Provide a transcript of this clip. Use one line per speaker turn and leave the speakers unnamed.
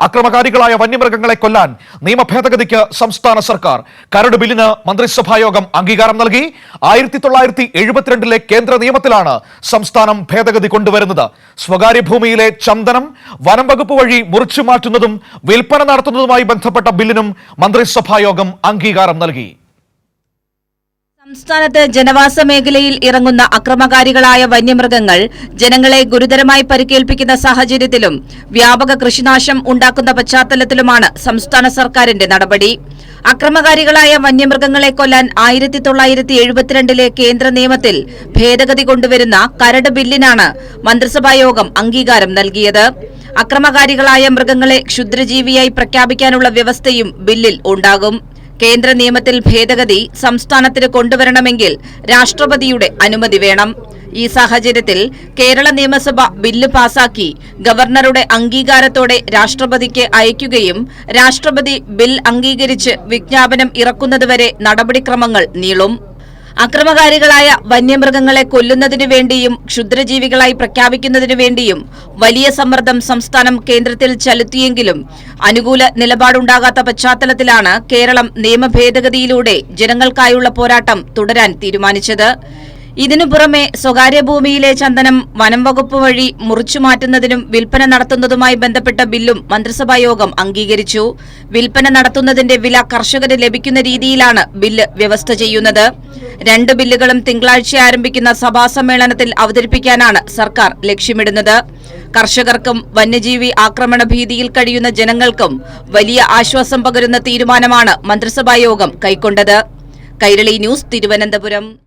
അക്രമകാരികളായ വന്യമൃഗങ്ങളെ കൊല്ലാൻ നിയമ ഭേദഗതിക്ക് സംസ്ഥാന സർക്കാർ കരട് ബില്ലിന് മന്ത്രിസഭായോഗം അംഗീകാരം നൽകി. 1972 കേന്ദ്ര നിയമത്തിലാണ് സംസ്ഥാനം ഭേദഗതി കൊണ്ടുവരുന്നത്. സ്വകാര്യ ഭൂമിയിലെ ചന്ദനം വനം വകുപ്പ് വഴി മുറിച്ചു മാറ്റുന്നതും വിൽപ്പന നടത്തുന്നതുമായി ബന്ധപ്പെട്ട ബില്ലിനും മന്ത്രിസഭായോഗം അംഗീകാരം നൽകി.
സംസ്ഥാനത്ത് ജനവാസ മേഖലയിൽ ഇറങ്ങുന്ന അക്രമകാരികളായ വന്യമൃഗങ്ങൾ ജനങ്ങളെ ഗുരുതരമായി പരിക്കേൽപ്പിക്കുന്ന സാഹചര്യത്തിലും വ്യാപക കൃഷിനാശം ഉണ്ടാക്കുന്ന പശ്ചാത്തലത്തിലുമാണ് സംസ്ഥാന സർക്കാരിന്റെ നടപടി. അക്രമകാരികളായ വന്യമൃഗങ്ങളെ കൊല്ലാൻ 1972 കേന്ദ്ര നിയമത്തിൽ ഭേദഗതി കൊണ്ടുവരുന്ന കരട് ബില്ലിനാണ് മന്ത്രിസഭായോഗം അംഗീകാരം നൽകിയത്. അക്രമകാരികളായ മൃഗങ്ങളെ ക്ഷുദ്രജീവിയായി പ്രഖ്യാപിക്കാനുള്ള വ്യവസ്ഥയും ബില്ലിൽ ഉണ്ടാകും. കേന്ദ്ര നിയമത്തിൽ ഭേദഗതി സംസ്ഥാനത്തിന് കൊണ്ടുവരണമെങ്കിൽ രാഷ്ട്രപതിയുടെ അനുമതി വേണം. ഈ സാഹചര്യത്തിൽ കേരള നിയമസഭ ബില്ല് പാസാക്കി ഗവർണറുടെ അംഗീകാരത്തോടെ രാഷ്ട്രപതിക്ക് അയക്കുകയും രാഷ്ട്രപതി ബിൽ അംഗീകരിച്ച് വിജ്ഞാപനം ഇറക്കുന്നതുവരെ നടപടിക്രമങ്ങൾ നീളും. അക്രമകാരികളായ വന്യമൃഗങ്ങളെ കൊല്ലുന്നതിനു വേണ്ടിയും ക്ഷുദ്രജീവികളായി പ്രഖ്യാപിക്കുന്നതിനു വേണ്ടിയും വലിയ സമ്മർദ്ദം സംസ്ഥാനം കേന്ദ്രത്തിൽ ചെലുത്തിയെങ്കിലും അനുകൂല നിലപാടുണ്ടാകാത്ത പശ്ചാത്തലത്തിലാണ് കേരളം നിയമഭേദഗതിയിലൂടെ ജനങ്ങൾക്കായുള്ള പോരാട്ടം തുടരാൻ തീരുമാനിച്ചത്. ഇതിനു പുറമെ സ്വകാര്യ ഭൂമിയിലെ ചന്ദനം വനം വകുപ്പ് വഴി മുറിച്ചുമാറ്റുന്നതിനും വിൽപ്പന നടത്തുന്നതുമായി ബന്ധപ്പെട്ട ബില്ലും മന്ത്രിസഭായോഗം അംഗീകരിച്ചു. വിൽപ്പന നടത്തുന്നതിന്റെ വില കർഷകന് ലഭിക്കുന്ന രീതിയിലാണ് ബില്ല് വ്യവസ്ഥ ചെയ്യുന്നത്. 2 ബില്ലുകളും തിങ്കളാഴ്ച ആരംഭിക്കുന്ന സഭാ സമ്മേളനത്തിൽ അവതരിപ്പിക്കാനാണ് സർക്കാർ ലക്ഷ്യമിടുന്നത്. കർഷകർക്കും വന്യജീവി ആക്രമണ ഭീതിയിൽ കഴിയുന്ന ജനങ്ങൾക്കും വലിയ ആശ്വാസം പകരുന്ന തീരുമാനമാണ് മന്ത്രിസഭായോഗം കൈക്കൊണ്ടത്. കൈരളി ന്യൂസ്, തിരുവനന്തപുരം.